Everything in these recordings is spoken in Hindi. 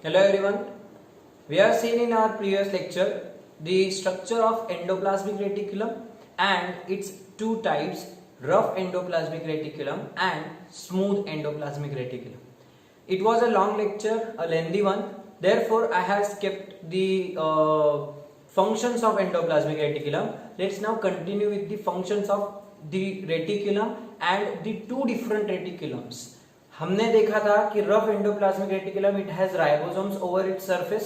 Hello everyone. We have seen in our previous lecture the structure of endoplasmic reticulum and its two types, rough endoplasmic reticulum and smooth endoplasmic reticulum. It was a long lecture, a lengthy one. Therefore, I have skipped the functions of endoplasmic reticulum. Let's now continue with the functions of the reticulum and the two different reticulums. हमने देखा था कि rough endoplasmic reticulum it has ribosomes over its surface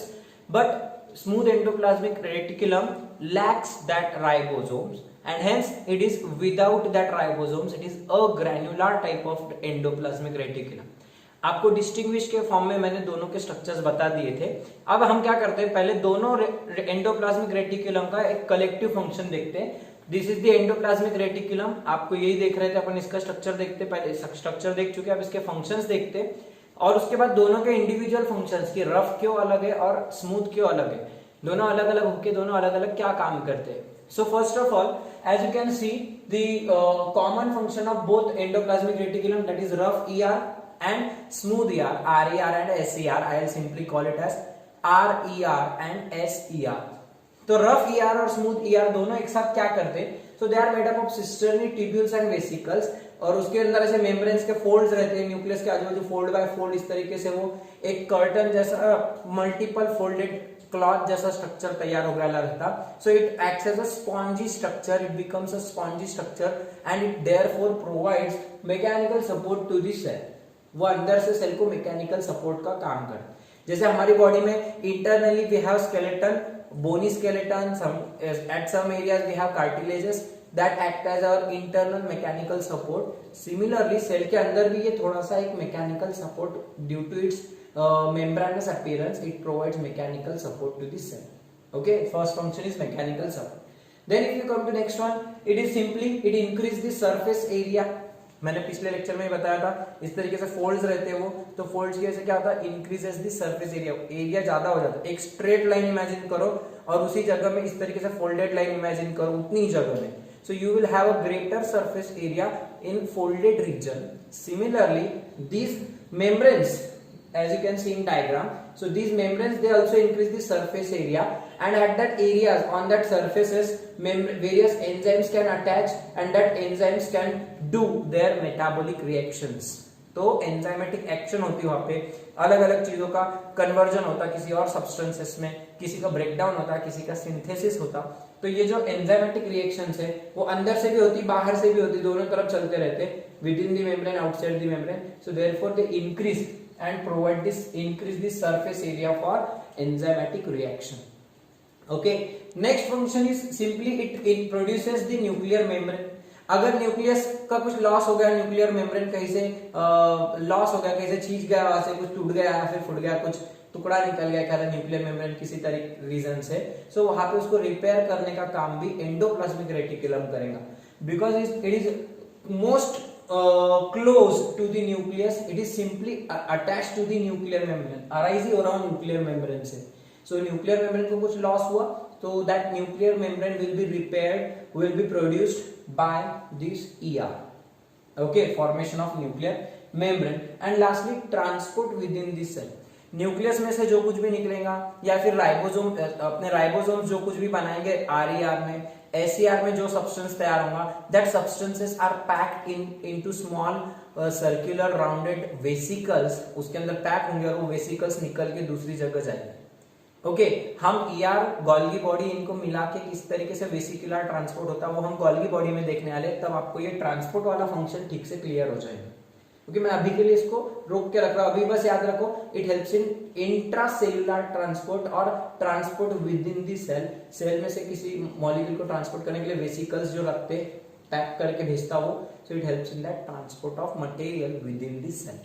but smooth endoplasmic reticulum lacks that ribosomes and hence it is without that ribosomes. It is a granular type of endoplasmic reticulum. आपको डिस्टिंग्विश के फॉर्म में मैंने दोनों के स्ट्रक्चर्स बता दिए थे. अब हम क्या करते हैं, पहले दोनों एंडोप्लाज्मिक रेटिकुलम का एक कलेक्टिव फंक्शन देखते हैं. This is the endoplasmic reticulum. आपको यही देख रहे थे अपन, इसका स्ट्रक्चर देखते, पहले स्ट्रक्चर देख चुके, अब इसके फंक्शंस देखते और उसके बाद दोनों के इंडिविजुअल फंक्शंस की रफ क्यों अलग है और स्मूथ क्यों अलग है, दोनों अलग अलग होके दोनों अलग अलग क्या काम करते हैं. So first of all, as you can see the common function of both endoplasmic reticulum, that is rough ER and smooth ER, RER and SER. I will simply call it as RER and SER. तो रफ ER और स्मूथ ER दोनों एक साथ क्या करते हैं, सो they are made up of cisternae tubules and vesicles, और उसके अंदर ऐसे मेम्ब्रेन्स के फोल्ड्स रहते हैं, न्यूक्लियस के आजू बाजू फोल्ड बाय फोल्ड, इस तरीके से वो एक कर्टन जैसा मल्टीपल फोल्डेड क्लॉथ जैसा स्ट्रक्चर तैयार हो गया रहता. So it acts as a spongy structure, it becomes a spongy structure and it therefore provides mechanical support to the cell. वो अंदर से सेल को मैकेनिकल सपोर्ट का काम करता है. जैसे हमारी बॉडी में internally we have skeleton, bony skeleton, at some areas we have cartilages that act as our internal mechanical support. Similarly, cell के अंदर भी ये थोड़ा सा एक mechanical support due to its membranous appearance, it provides mechanical support to the cell. Okay, first function is mechanical support. Then if you come to next one, it is simply it increase the surface area. मैंने पिछले लेक्चर में बताया था, इस तरीके से फोल्ड्स रहते हैं वो, तो फोल्ड्स की वजह से क्या होता है, increases the surface area, area ज्यादा हो जाता है. एक स्ट्रेट लाइन इमेजिन करो और उसी जगह में इस तरीके से फोल्डेड लाइन इमेजिन करो उतनी जगह में, so you will have a greater surface area in folded region. Similarly these membranes, as you can see in diagram, so these membranes they also increase the surface area, and at that areas on that surfaces various enzymes can attach and that enzymes can do their metabolic reactions. तो एंजाइमेटिक एक्शन होती है वहां पे, अलग अलग चीजों का कन्वर्जन होता है किसी और सब्सटेंसेस में, किसी का ब्रेकडाउन होता है, किसी का सिंथेसिस होता. तो ये जो एंजाइमेटिक रिएक्शंस है वो अंदर से भी होती, बाहर से भी होती, दोनों तरफ चलते रहते, with in the membrane, outside the membrane. So therefore they increase and provide this increase the surface area for enzymatic reaction. Okay, next function is simply it produces the nuclear membrane. अगर न्यूक्लियस का कुछ लॉस हो गया, न्यूक्लियर मेम्ब्रेन कहीं से लॉस हो गया, कहीं से छींच गया, वहां से कुछ टूट गया या फिर फूट गया, कुछ टुकड़ा निकल गया, क्या न्यूक्लियर मेम्ब्रेन किसी तरह रीजन से, सो वहां पे उसको रिपेयर करने का काम भी एंडोप्लाज्मिक रेटिकुलम करेगा. Because it is most close to the nucleus, it is simply attached to the nuclear membrane, arise हो रहा हूँ nuclear membrane से. So nuclear membrane को कुछ loss हुआ तो that nuclear membrane will be repaired, will be produced by this ER. Okay, formation of nuclear membrane. And lastly, transport within the cell. Nucleus में से जो कुछ भी निकलेगा या फिर राइबोसोम, अपने राइबोसोम जो कुछ भी बनाएंगे RER में, SER में जो सब्सटेंस तैयार होगा, that substances are packed into small circular rounded vesicles. उसके अंदर पैक होंगे और वो वेसिकल्स निकल के दूसरी जगह जाएंगे. ओके, हम ER गोल्गी बॉडी इनको मिला के किस तरीके से वेसिकुलर ट्रांसपोर्ट होता है वो हम गोल्गी बॉडी में देखने वाले, तब आपको ये ट्रांसपोर्ट वाला फंक्शन ठीक से क्लियर हो जाएगा. क्योंकि मैं अभी के लिए इसको रोक के रख रहा हूं, अभी बस याद रखो it helps in intracellular transport और transport within the cell. Cell में से किसी मॉलिक्यूल को ट्रांसपोर्ट करने के लिए वेसिकल्स जो रखते पैक करके भेजता वो, so it helps in that transport of material within the cell.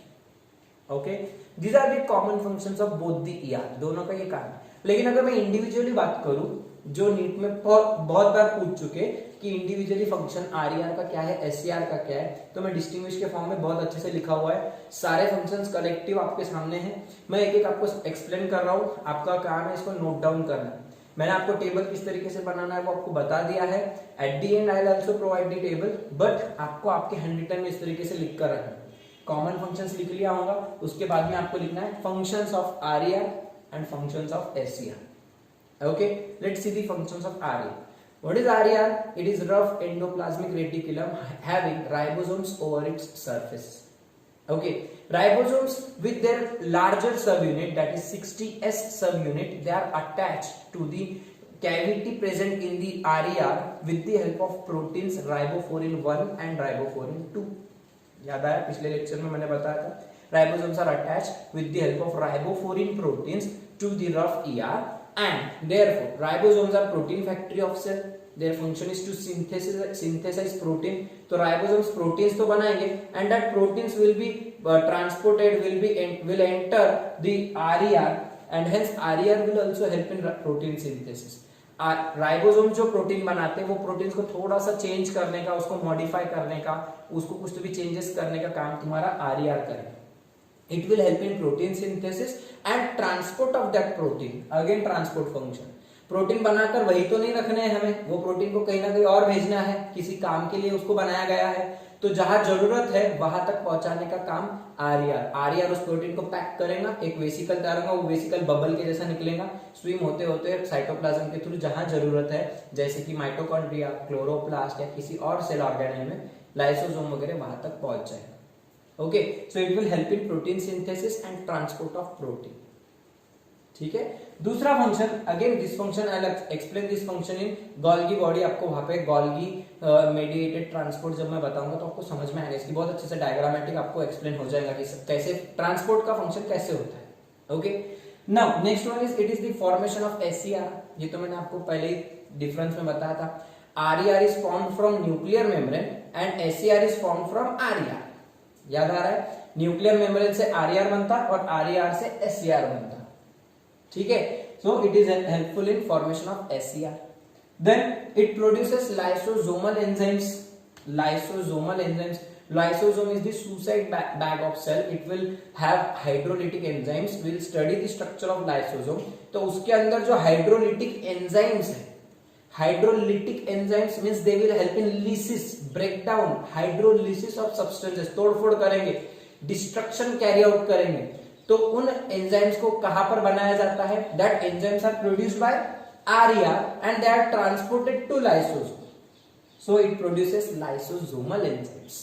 Okay, these are the common functions of both the ER, दोनों का ये काम. लेकिन अगर मैं इंडिविजुअली बात करूं, जो नीट में बहुत बार पूछ चुके कि इंडिविजुअली फंक्शन RER का क्या है, SER का क्या है, तो मैं डिस्टिंग्विश के फॉर्म में बहुत अच्छे से लिखा हुआ है, सारे फंक्शंस कलेक्टिव आपके सामने हैं. मैं एक एक आपको एक्सप्लेन कर रहा हूं, आपका काम है इसको नोट डाउन करना. मैंने आपको टेबल किस तरीके से बनाना है वो आपको बता दिया है. At the and I will also provide the table, but आपको आपके हैंड रिटन में इस तरीके से लिख कर रखना. कॉमन फंक्शंस लिख लिया होगा, उसके बाद में आपको लिखना है functions of RER and functions of SCR. Okay, let's see the functions of RER. What is RER? It is rough endoplasmic reticulum having ribosomes over its surface. Okay, ribosomes with their larger subunit, that is 60S subunit, they are attached to the cavity present in the RER with the help of proteins riboforin 1 and riboforin 2. याद आया, पिछले लेक्चर में मैंने बताया था, ribosomes are attached with the help of riboforin proteins to the rough ER, and therefore ribosomes are protein factory of cell. Their function is to synthesize protein. तो ribosomes proteins तो बनाएंगे, and that proteins will be transported, will enter the RER, and hence RER will also help in protein synthesis. Ribosome जो प्रोटीन बनाते हैं वो प्रोटीन्स को थोड़ा सा चेंज करने का, उसको मॉडिफाई करने का, उसको कुछ तो भी चेंजेस करने का काम तुम्हारा आरईआर करेगा। It will help in protein synthesis and transport of that protein. Again transport function. Protein बनाकर वही तो नहीं रखने हैं हमें, वो प्रोटीन को कहीं ना कहीं और भेजना है, किसी काम के लिए उसको बनाया गया है, तो जहां जरूरत है वहां तक पहुंचाने का काम आरईआर। आरईआर उस प्रोटीन को पैक करेगा, एक वेसिकल तैयार होगा, वो वेसिकल बबल के जैसा निकलेगा, स्विम होते होते साइटोप्लाज्म के थ्रू जहां जरूरत है, जैसे कि माइटोकॉन्ड्रिया, क्लोरोप्लास्ट या किसी और सेल ऑर्गेनेल में लाइसोसोम वगैरह वहां तक पहुंच जाएगा। Okay, so it will help in protein synthesis and transport of protein. ठीक है, दूसरा function, again this function I will explain this function in Golgi body. आपको वहां पे गोल्गी मेडिएटेड ट्रांसपोर्ट जब मैं बताऊंगा तो आपको समझ में आएगा, इसकी बहुत अच्छे से डायग्रामेटिक आपको एक्सप्लेन हो जाएगा कि कैसे ट्रांसपोर्ट का फंक्शन कैसे होता है। Okay, now next one is, it is the formation of SCR. ये तो मैंने आपको पहले ही डिफरेंस में बताया था। RER is formed from nuclear membrane and SCR is formed from RER. याद आ रहा है, न्यूक्लियर मेम्ब्रेन से आरईआर बनता और आरईआर से एससीआर बनता। ठीक है, so it is helpful in formation of SCR. Then it produces lysosomal enzymes. Lysosomal enzymes, lysosome is the suicide bag of cell. It will have hydrolytic enzymes. We'll study the structure of lysosome. तो उसके अंदर जो हाइड्रोलिटिक एंजाइम्स है, hydrolytic enzymes means they will help in lysis, break down, hydrolysis of substances, तोड़फोड़ करेंगे, डिस्ट्रक्शन कैरी आउट करेंगे। तो उन एंजाइम्स को कहां पर बनाया जाता है? That enzymes are produced by RER and they are transported to lysosome, so it produces lysosomal enzymes.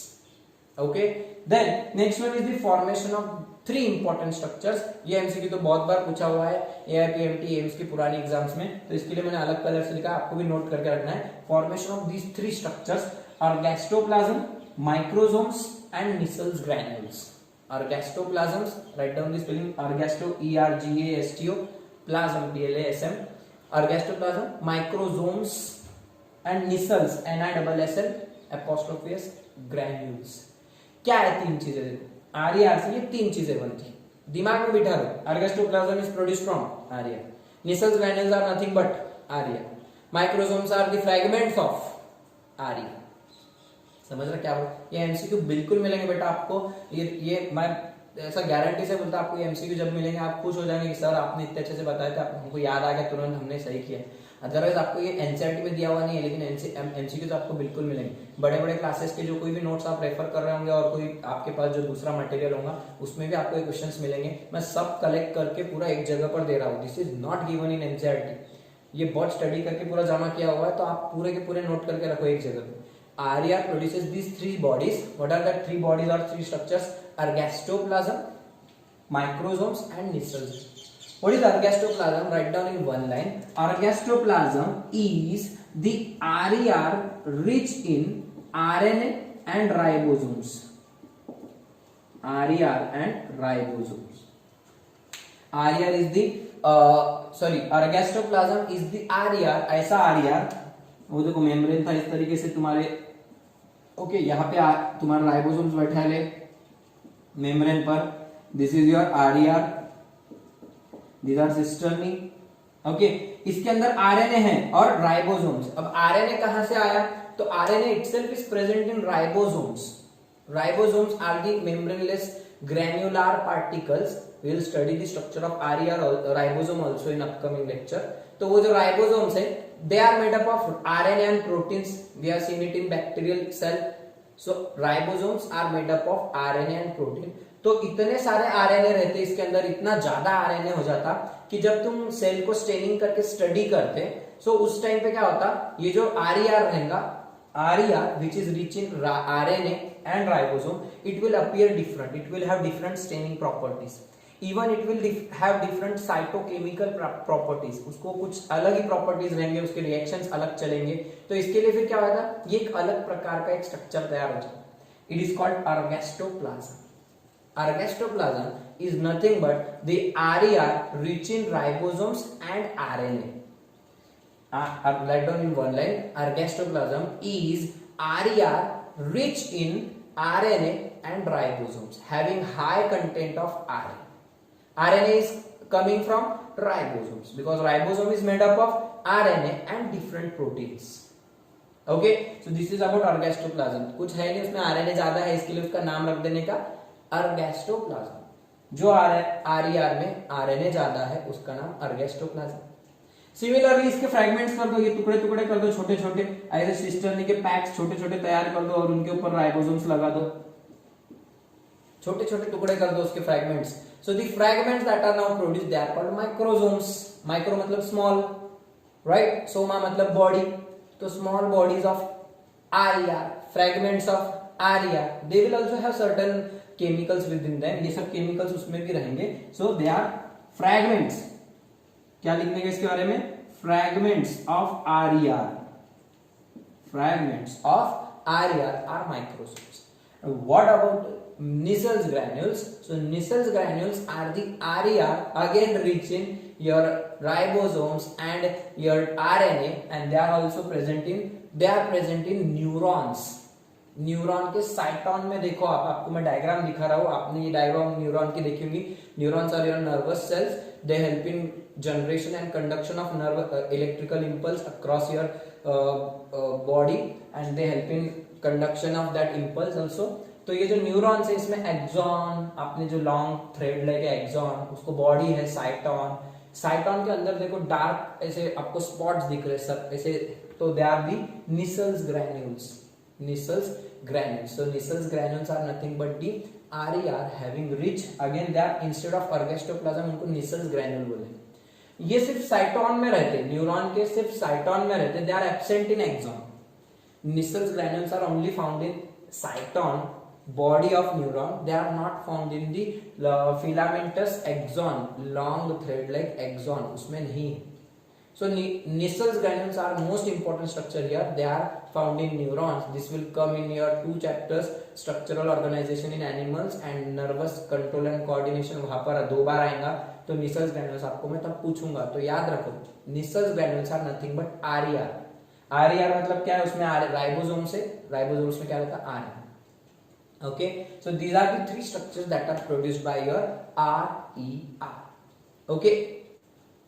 Okay, then next one is the formation of three important structures. ये एमसीक्यू तो बहुत बार पूछा हुआ है एआईपीएमटी एम्स की पुरानी एग्जाम्स में, तो इसके लिए मैंने अलग कलर से लिखा, आपको भी नोट करके रखना है। Formation of these three structures are ergastoplasm, microsomes and Nissl's granules. Orgastoplasms, write down the spelling, orgasto, ERGASTO, plasm, PLASM, orgastoplasm, microsomes and Nissels, NISSL apostrophe S, granules। क्या है तीन चीजें? देखो, आरईआर से ये तीन चीजें बनती, दिमाग में बिठा लो। Ergastoplasm is produced from RER, Nissl's granules are nothing but RER, microsomes are the fragments of RER. समझ रहे क्या? ये एमसीक्यू बिल्कुल मिलेंगे बेटा आपको, ये मैं ऐसा गारंटी से बोलता, आपको ये एमसीक्यू जब मिलेंगे आप खुश हो जाएंगे कि सर आपने इतने अच्छे से बताया था, हमको याद आ गया तुरंत, हमने सही किया। अदरवाइज आपको ये एनसीईआरटी में दिया हुआ नहीं है, लेकिन एमसीक्यू तो आपको बिल्कुल मिलेंगे। बड़े बड़े क्लासेस के जो कोई भी नोट्स आप रेफर कर रहे होंगे और कोई आपके पास जो दूसरा मटेरियल होगा उसमें भी आपको ये क्वेश्चंस मिलेंगे। मैं सब कलेक्ट करके पूरा एक जगह पर दे रहा हूँ, this is not given in NCERT. ये बहुत स्टडी करके पूरा जमा किया हुआ है, तो आप पूरे के पूरे नोट करके रखो एक जगह पे। RER produces these three bodies. What are the three bodies or three structures? Orgastoplasm, microsomes and Nissels. What is orgastoplasm? Write down in one line. Orgastoplasm is the RER rich in RNA and ribosomes. RER and ribosomes. RER is the orgastoplasm is the RER, ऐसा RER, वो देखो मेम्ब्रेन था इस तरीके से तुम्हारे, ओके, यहाँ पे तुम्हारा राइबोसोम्स बैठा है मेम्ब्रेन पर, this is your RER, this are cisternae, okay. इसके अंदर आरएनए है और राइबोसोम्स। अब आरएनए कहां से आया? तो RNA itself is present in ribosomes. Ribosomes are the membraneless granular particles. We will study the structure of RER ribosome also in upcoming lecture. तो वो जो ribosomes है, they are made up of RNA and proteins. We have seen it in bacterial cell. So ribosomes are made up of RNA and protein. तो इतने सारे आरएनए रहते इसके अंदर, इतना ज्यादा आरएनए हो जाता कि जब तुम सेल को स्टेनिंग करके स्टडी करते सो उस टाइम पे क्या होता, ये जो आरईआर रहेगा, RER which is rich in RNA and ribosome, it will appear different, it will have different staining properties, even it will have different cytochemical properties, उसको कुछ अलग ही प्रॉपर्टीज रहेंगे, उसके रिएक्शंस अलग चलेंगे। तो इसके लिए फिर क्या होगा, ये एक अलग प्रकार का एक स्ट्रक्चर तैयार हो जाता है। It is called ergastoplasm. Ergastoplasm is nothing but the RER rich in ribosomes and RNA. Write down in one line. Ergastoplasm is RER rich in RNA and ribosomes, having high content of RNA. RNA is coming from ribosomes because ribosome is made up of RNA and different proteins. Okay, so this is about ergastoplasm. कुछ है नहीं उसमें, RNA ज्यादा है इसके लिए उसका नाम रख देने का अर्गेस्टोप्लाज्म। जो आरईआर में आरएनए ज्यादा है उसका नाम अर्गेस्टोप्लाज्म। सिमिलरली इसके फ्रैगमेंट्स कर दो, ये टुकड़े टुकड़े कर दो छोटे छोटे, ऐसे सिस्टर्नी के पैक्स छोटे छोटे तैयार कर दो और उनके ऊपर राइबोसोम्स लगा दो, छोटे छोटे टुकड़े कर दो उसके fragments. So the fragments that are now produced they are called microsomes. Micro मतलब स्मॉल, राइट, सोमा मतलब बॉडी, तो small bodies of RER, fragments of RER, they will also have certain chemicals within them, ये सब केमिकल्स उसमें भी रहेंगे। So they are fragments. क्या लिखने का इसके बारे में, fragments of RER, fragments of RER are microsomes. What about Nissel's granules? So Nissel's granules are the RER, again rich in your ribosomes and your RNA, and they are also present in neurons. Neuron के साइटोन में देखो आपको मैं डायग्राम दिखा रहा हूं, आपने ये डायग्राम न्यूरॉन की देखी होगी। Neurons are your nervous cells, they help in generation and conduction of nerve electrical impulse across your body and they help in conduction of that impulse also. तो ये जो न्यूरॉन्स है इसमें एक्सॉन, आपने जो लॉन्ग थ्रेड लेके एक्सॉन, उसको बॉडी है साइटोन। साइटोन के अंदर देखो डार्क ऐसे आपको स्पॉट्स दिख रहे सब ऐसे, तो they are the Nissl's granules, Nissel's granules. So Nissel's granules are nothing but the RER having rich, again they are instead of ergastoplasm उनको Nissel's granule बोले। ये सिर्फ साइटोन में रहते, न्यूरॉन के सिर्फ साइटोन में रहते, they are absent in axon. Nissel's granules are only found in cyton, body of neuron. They are not found in the filamentous axon, long thread like axon, उसमें नहीं। So Nissel's granules are most important structure here. They are found in neurons. This will come in your 2 chapters, structural organization in animals and nervous control and coordination, वहां पर 2 बार आएगा। तो Nissel's granules आपको मैं तब पूछूंगा, तो याद रखो Nissel's granules are nothing but RER। RER मतलब क्या है, उसमें राइबोसोम से, राइबोसोम्स में क्या रहता है, RNA। Okay, so these are the 3 structures that are produced by your RER। Okay,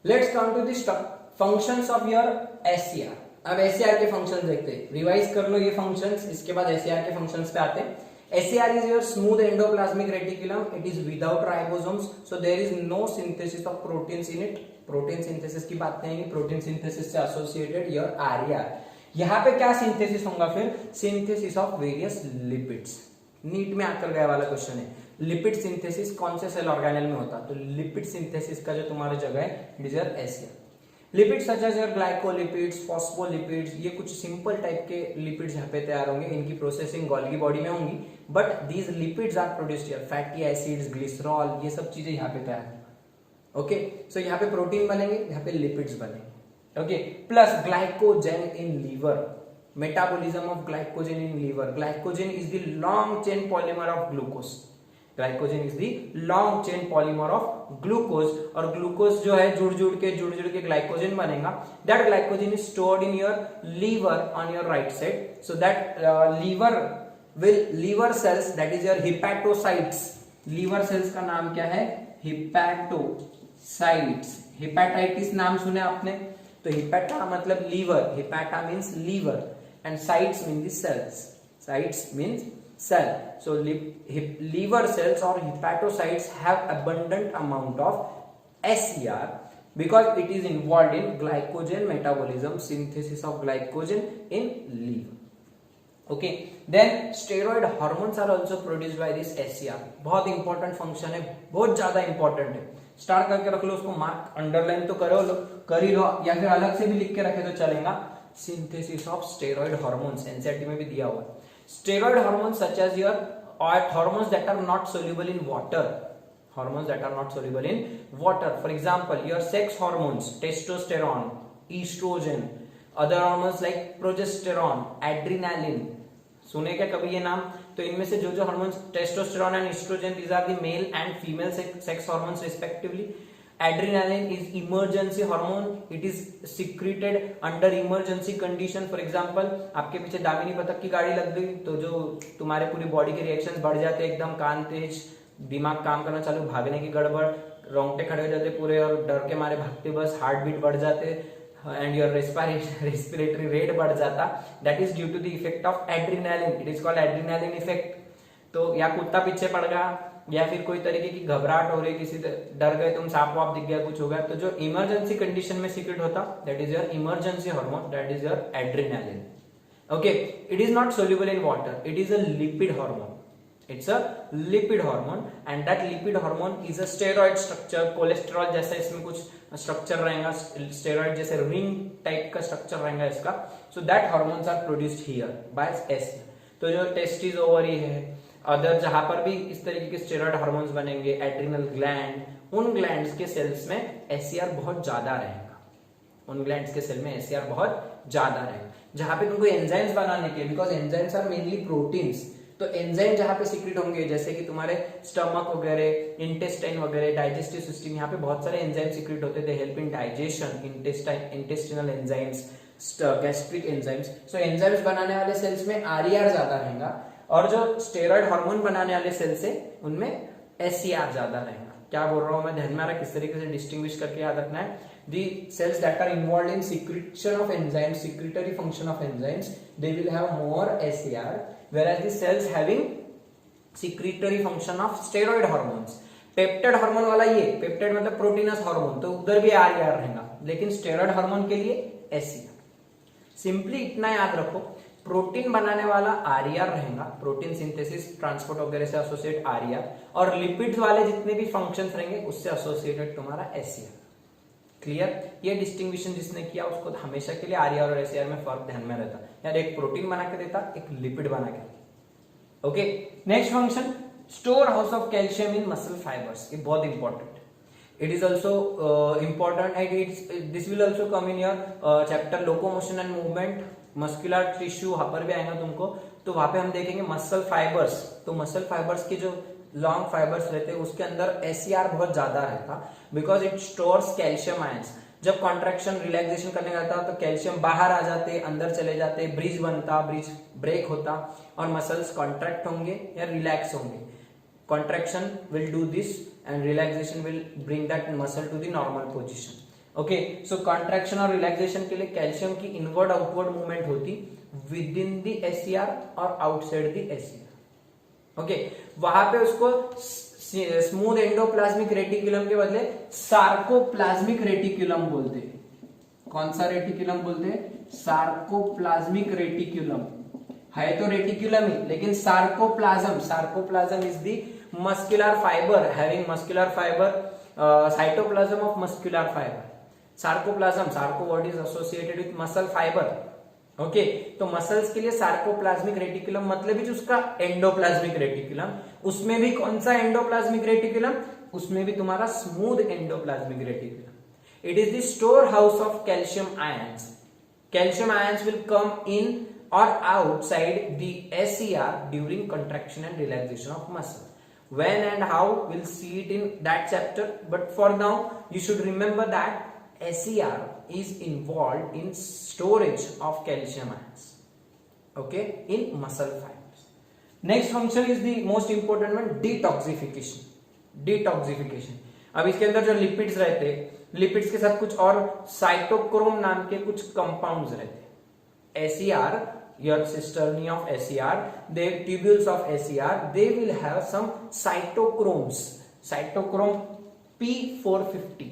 let's come to the functions of your SCR. अब एससीआर के फंक्शंस देखते हैं, रिवाइज कर लो ये फंक्शंस, इसके बाद एससीआर के फंक्शंस पे आते हैं। SCR is your smooth endoplasmic reticulum, it is without ribosomes, so there is no synthesis of proteins in it. Protein synthesis की बात करेंगे, प्रोटीन सिंथेसिस से एसोसिएटेड योर आरईआर। यहाँ पे क्या सिंथेसिस होगा, फिर synthesis of various lipids. NEET में आकर गया वाला क्वेश्चन है, लिपिड सिंथेसिस कौन से सेल ऑर्गेनेल में होता है, तो लिपिड सिंथेसिस का जो तुम्हारी जगह है it is your SCR. Lipids such as your glycolipids, phospholipids, ये कुछ सिंपल टाइप के लिपिड्स यहाँ पे तैयार होंगे, इनकी प्रोसेसिंग गोल्गी बॉडी में होंगी, but these lipids are produced here, fatty acids, glycerol, ये सब चीजें यहाँ पे तैयार होंगी। ओके, सो यहाँ पे प्रोटीन बनेंगे, यहाँ पे लिपिड्स बनेंगे। Okay, plus glycogen in liver, metabolism of glycogen in liver. Glycogen is the long chain polymer of glucose, glycogen is the long chain polymer of glucose, और ग्लूकोज जो है जुड़ जुड़ के ग्लाइकोजेन बनेगा। That glycogen is stored in your liver on your right side, so that liver cells, that is your hepatocytes. Liver cells का नाम क्या है, हिपैटोसाइट्स। हिपैटाइटिस नाम सुने आपने, तो हिपैटा मतलब liver, hepato means liver and cytes mean the cells, cytes means cell. So liver cells or hepatocytes have abundant amount of SCR because it is involved in glycogen metabolism, synthesis of glycogen in liver. Okay, then steroid hormones are also produced by this SCR। बहुत इंपॉर्टेंट फंक्शन है, बहुत ज्यादा इंपॉर्टेंट है। स्टार करके रख लो उसको, मार्क अंडरलाइन तो करो लो, कर ही लो, या फिर अलग से भी लिख के रखे तो चलेगा। Synthesis of steroid hormones NCERT में भी दिया हुआ है। Steroid hormones such as your hormones that are not soluble in water, hormones that are not soluble in water. For example, your sex hormones, testosterone, estrogen, other hormones like progesterone, adrenaline. सुने क्या कभी ये नाम? तो इनमें से जो जो hormones, testosterone and estrogen, these are the male and female sex hormones respectively. Adrenaline is emergency hormone. It is secreted under emergency condition. For example, आपके पीछे दामिनी पथक की गाड़ी लग गई तो जो तुम्हारे पूरी बॉडी के रिएक्शंस बढ़ जाते हैं, एकदम कान तेज, दिमाग काम करना चालू, भागने की गड़बड़, रोंगटे खड़े हो जाते पूरे और डर के मारे भागते बस, हार्ट बीट बढ़ जाते एंड योर रेस्पिरेटरी रेट बढ़ जाता। That is due to the effect of adrenaline. It is called adrenaline effect. तो या कुत्ता पीछे पड़ गया, या फिर कोई तरीके की घबराहट हो रही, किसी डर गए तुम, सांप वाप दिख गया, कुछ हो गया, तो जो इमरजेंसी कंडीशन में सीक्रेट होता, that is your emergency hormone, that is your adrenaline. Okay, it is not soluble in water, it is a lipid hormone. It's a lipid hormone and that lipid hormone is a steroid structure, cholesterol जैसा इसमें कुछ स्ट्रक्चर रहेगा, स्टेरॉइड जैसे रिंग टाइप का स्ट्रक्चर रहेगा इसका। So that hormones are produced here by SCR। तो जो टेस्टिस, ओवरी है, अदर जहां पर भी इस तरीके के स्टेरॉइड हार्मोन्स बनेंगे, एड्रिनल ग्लैंड, उन ग्लैंड्स के सेल्स में SCR बहुत ज्यादा रहेगा, उन ग्लैंड्स के सेल में SCR बहुत ज्यादा रहेगा, जहां पे तुमको एंजाइम्स बनाने के, because enzymes are mainly proteins, तो एंजाइम जहां पे सीक्रेट होंगे, जैसे कि तुम्हारे स्टमक वगैरह, इंटेस्टाइन वगैरह, डाइजेस्टिव सिस्टम, यहाँ पे बहुत सारे एंजाइम सीक्रेट होते थे, help in digestion, intestinal enzymes, gastric enzymes. So enzymes बनाने वाले सेल्स में RER ज्यादा रहेगा, और जो स्टेरॉइड हार्मोन बनाने वाले सेल्स है उनमें SCR ज्यादा रहेगा। क्या बोल रहा हूं मैं, ध्यान में आ रहा है? किस तरीके से डिस्टिंग्विश करके याद रखना है। The cells that are involved in secretion of enzymes, secretory function of enzymes, they will have more SCR, whereas the cells having secretory function of steroid hormones, peptide hormone वाला ये, पेप्टाइड मतलब प्रोटीनस हार्मोन, तो उधर भी RER रहेगा, लेकिन स्टेरॉइड हार्मोन के लिए SCR। सिंपली इतना याद रखो, प्रोटीन बनाने वाला RER रहेगा, प्रोटीन सिंथेसिस, ट्रांसपोर्ट वगैरह से एसोसिएट RER, और लिपिड्स वाले जितने भी फंक्शंस रहेंगे उससे एसोसिएटेड तुम्हारा SCR। क्लियर? ये डिस्टिंग्विशन जिसने किया उसको हमेशा के लिए RER और SCR में फर्क ध्यान में रहता, यार एक प्रोटीन बना के देता, एक लिपिड बना के। Okay, next function, store house of calcium in muscle fibres. ये बहुत important, it is also important and this will also come in your chapter locomotion and movement, muscular tissue, वहां पर भी आएगा तुमको, तो वहां पे हम देखेंगे मसल फाइबर्स। तो मसल फाइबर्स की जो लॉन्ग फाइबर्स रहते हैं उसके अंदर SCR बहुत ज्यादा रहता, because it stores calcium ions. जब कॉन्ट्रैक्शन रिलैक्सेशन करने का था तो कैल्शियम बाहर आ जाते, अंदर चले जाते, ब्रिज बनता, ब्रिज ब्रेक होता, और मसल्स कॉन्ट्रैक्ट होंगे या रिलैक्स होंगे। Contraction will do this and relaxation will bring that muscle to the normal position. Okay, so contraction और रिलैक्सेशन के लिए कैल्शियम की इनवर्ड आउटवर्ड मूवमेंट होती विद इन द SCR और आउटसाइड द SCR। ओके, वहां पे उसको स्मूथ एंडोप्लाज्मिक रेटिकुलम के बदले सार्कोप्लाज्मिक रेटिकुलम बोलते हैं। कौन सा रेटिकुलम बोलते हैं? Sarcoplasmic reticulum. है तो रेटिकुलम ही, लेकिन sarcoplasm, sarcoplasm is the muscular fibre having muscular fibre, cytoplasm of muscular fibre. Sarcoplasm, Sarco word is associated with muscle fibre. Okay, तो मसल्स के लिए सार्कोप्लाज्मिक रेटिकुलम मतलब ही उसका एंडोप्लाज्मिक रेटिकुलम, उसमें भी कौन सा एंडोप्लाज्मिक रेटिकुलम? उसमें भी तुम्हारा smooth endoplasmic reticulum. It is the store house of calcium ions. Calcium ions will come in or outside the SCR during contraction and relaxation of muscle. When and how we'll see it in that chapter, but for now you should remember that SCR is involved in storage of calcium ions, okay, in muscle fibers. Next function is the most important one, detoxification. Detoxification, अब इसके अंदर जो लिपिड्स रहते हैं, लिपिड्स के साथ कुछ और साइटोक्रोम नाम के कुछ कंपाउंड्स रहते हैं। SCR, your cisternae of SCR, the tubules of SCR, they will have some cytochromes, cytochrome P450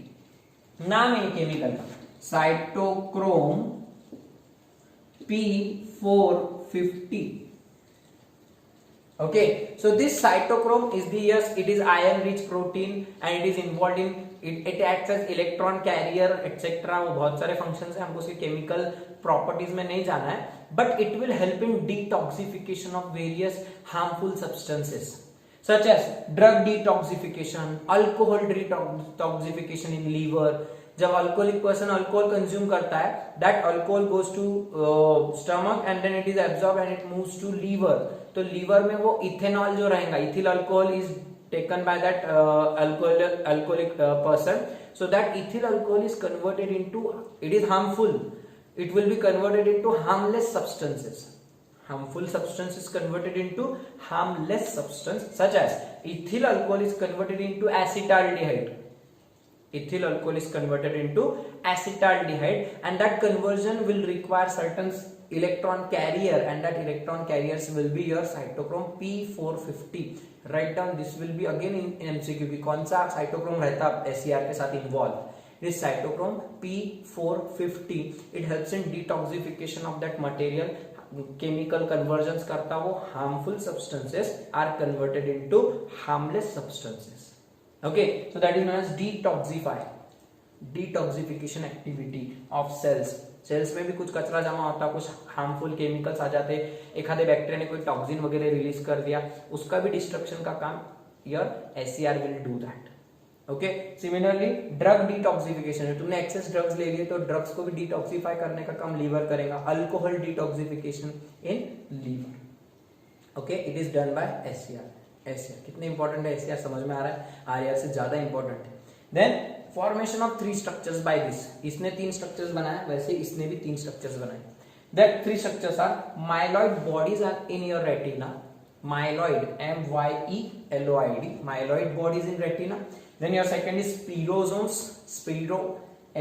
नाम है केमिकल का, cytochrome P450 Okay, so this cytochrome is the, yes, it is iron rich protein and it is involved in it acts as electron carrier etc. वो बहुत सारे functions है, हमको उसके chemical properties में नहीं जाना है, but it will help in detoxification of various harmful substances such as drug detoxification, alcohol detoxification in liver. जब अल्कोहलिक पर्सन अल्कोहल कंज्यूम करता है, that alcohol goes to stomach and then it is absorb and it moves to liver. तो लीवर में वो इथेनॉल जो रहेगा, ethyl alcohol is taken by that alcoholic person, so that ethyl alcohol is converted into, it is harmful, it will be converted into harmless substances. Harmful substance is converted into harmless substance, such as ethyl alcohol is converted into acetaldehyde. Ethyl alcohol is converted into acetaldehyde, and that conversion will require certain electron carrier, and that electron carriers will be your cytochrome P450. Write down, this will be again in MCQ कि कौन सा cytochrome रहता है SCR के साथ involved. This cytochrome P450, it helps in detoxification of that material, chemical conversions करता, वो harmful substances are converted into harmless substances. Okay, so that is known as detoxification activity of cells. Cells में भी कुछ कचरा जमा होता है, कुछ हार्मफुल केमिकल्स आ जाते हैं, एक आधे बैक्टीरिया ने कोई टॉक्सिन वगैरह रिलीज कर दिया, उसका भी डिस्ट्रक्शन का काम your SCR will do that. Okay, similarly drug detoxification है, तुमने एक्सेस ड्रग्स ले लिए तो ड्रग्स को भी डिटॉक्सिफाई करने का काम लीवर करेगा. Alcohol detoxification in liver. Okay, it is done by SCR. कितने इंपॉर्टेंट है SCR, समझ में आ रहा है, RR से ज्यादा इंपॉर्टेंट है. Then formation of 3 structures by this, इसने 3 स्ट्रक्चर्स बनाए, वैसे इसने भी 3 स्ट्रक्चर्स बनाए. That 3 structures are myeloid bodies are in your retina. Myeloid, MYELOID, myeloid bodies in retina. Then your second is spirosomes, spiro,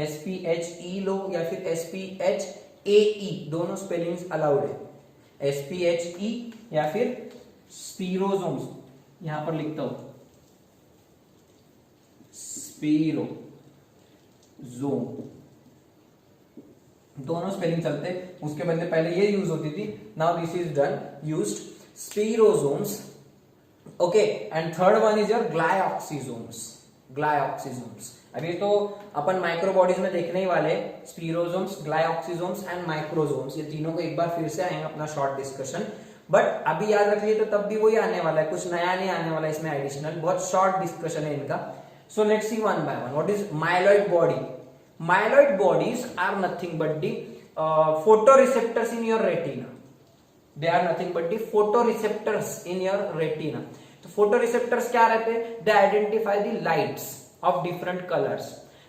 SPHE लो या फिर SPHAE, दोनों स्पेलिंग्स अलाउड है. SPHE या फिर spirosomes, यहां पर लिखता हूं स्पीरोजोम, दोनों स्पेलिंग चलते. उसके बदले पहले ये यूज होती थी, now this is done used spirosomes. Okay, and third one is your glyoxysomes. अभी तो अपन माइक्रो बॉडीज में देखने ही वाले, स्पीरोसोम्स, ग्लाइऑक्सिसोम्स एंड माइक्रोसोम्स, ये तीनों को एक बार फिर से आएंगे अपना शॉर्ट डिस्कशन. बट अभी याद रखिए तो तब भी वही आने वाला है, कुछ नया नहीं आने वाला इसमें एडिशनल, बहुत शॉर्ट डिस्कशन है इनका. So let's see one by one. What is myeloid body? Myeloid bodies are nothing but the photoreceptors in your retina. They are nothing but the photoreceptors in your retina. तो फोटोरिसेप्टर्स क्या रहते हैं? They identify the lights off different colours.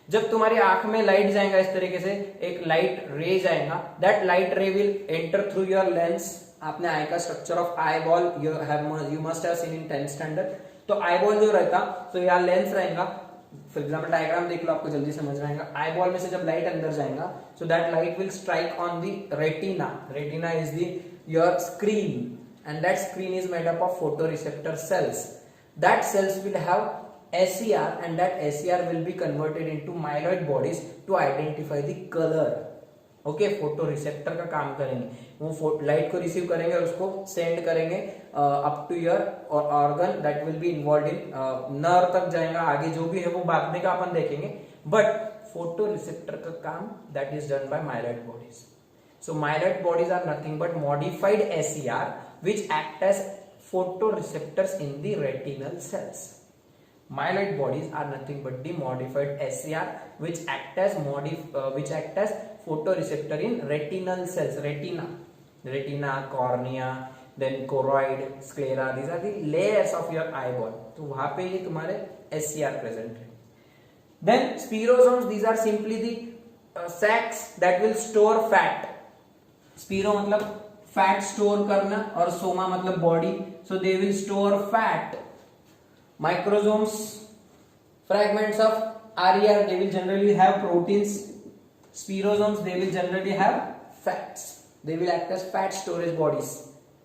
जब तुम्हारी आंख में लाइट जाएगा इस तरीके से, एक लाइट रे जाएगा, दैट लाइट रे will enter through your lens. आपने आई का structure of eye ball you must have seen in 10th standard. तो आई बॉल जो रहता, तो यहाँ लेंस रहेगा. फॉर एग्जाम्पल डायग्राम देख लो, आपको जल्दी समझ में आएगा. आई बॉल में से जब लाइट अंदर जाएगा, so that light will strike on the retina. Retina is the your screen, and that screen is made up of photoreceptor cells. That cells will have SCR, and that SCR will be converted into myeloid bodies to identify the color. Okay, photoreceptor का काम करेंगे, वो लाइट को रिसीव करेंगे और उसको सेंड करेंगे up to your organ that will be involve in nerve तक जाएगा. आगे जो भी है वो बाद में का अपन देखेंगे, बट फोटोरिसेप्टर का काम that is done bye myeloid bodies. So myeloid bodies are nothing but modified SCR which act as photoreceptors in the retinal cells. Myeloid bodies are nothing but the modified SCR which act as photoreceptor in retinal cells. Retina, cornea, then choroid, sclera. These are the layers of your eyeball. तो वहां पे ये तुम्हारे SCR present है. Then spirosomes, these are simply the sacs that will store fat. Spiro मतलब फैट स्टोर करना और सोमा मतलब body, so they will store fat. Microsomes, fragments of RER, they will generally have proteins. Spirosomes, they will generally have fats. They will act as fat storage bodies.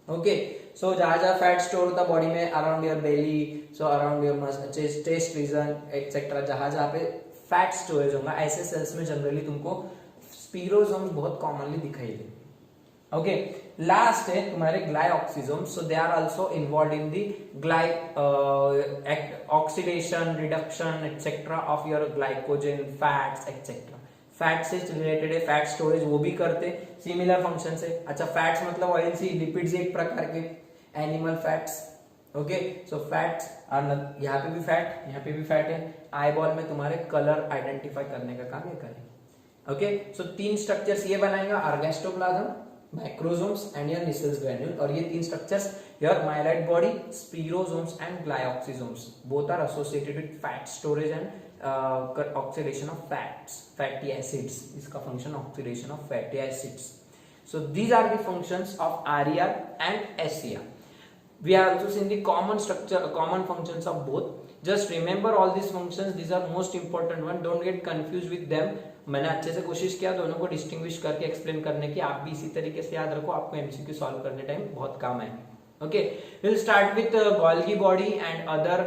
Okay, so जहाँ फैट स्टोर होता बॉडी में, around your belly, so around your chest region etcetera, जहाँ पे फैट स्टोरेज होगा, ऐसे सेल्स में जनरली तुमको स्पीरोसोम्स बहुत कॉमनली दिखाई दे. ओके, लास्ट है तुम्हारे glyoxysome, so they are also involve in the oxidation, reduction etcetera of your glycogen, fats etcetera. Fat से रिलेटेड है, फैट स्टोरेज वो भी करते, सिमिलर फंक्शन से। अच्छा, फैट्स मतलब ऑयल सी लिपिड्स एक प्रकार के animal fats. Okay, so fats are, यहाँ पे भी फैट, यहाँ पे भी फैट है। आई बॉल में तुम्हारे कलर आइडेंटिफाई करने का काम ये करेंगे। ओके, सो 3 स्ट्रक्चर्स ये बनाएगा, ergastoplasm, macrosomes and your Nissl's granule. और ये 3 structures your myeloid body, spherosomes and glyoxysomes, both are associated with fat storage and oxidation of fats, fatty acids. इसका function oxidation of fatty acids. So these are the functions of RER and SCR. We have also seen the common structure, common functions of both. Just remember all these functions. These are most important one. Don't get confused with them. मैंने अच्छे से कोशिश किया दोनों को डिस्टिंग्विश करके एक्सप्लेन करने की। आप भी इसी तरीके से याद रखो, आपको एमसीक्यू सॉल्व करने टाइम बहुत काम आएंगे। Okay, we'll start with Golgi body and other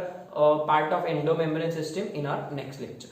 part of endomembrane system in our next lecture.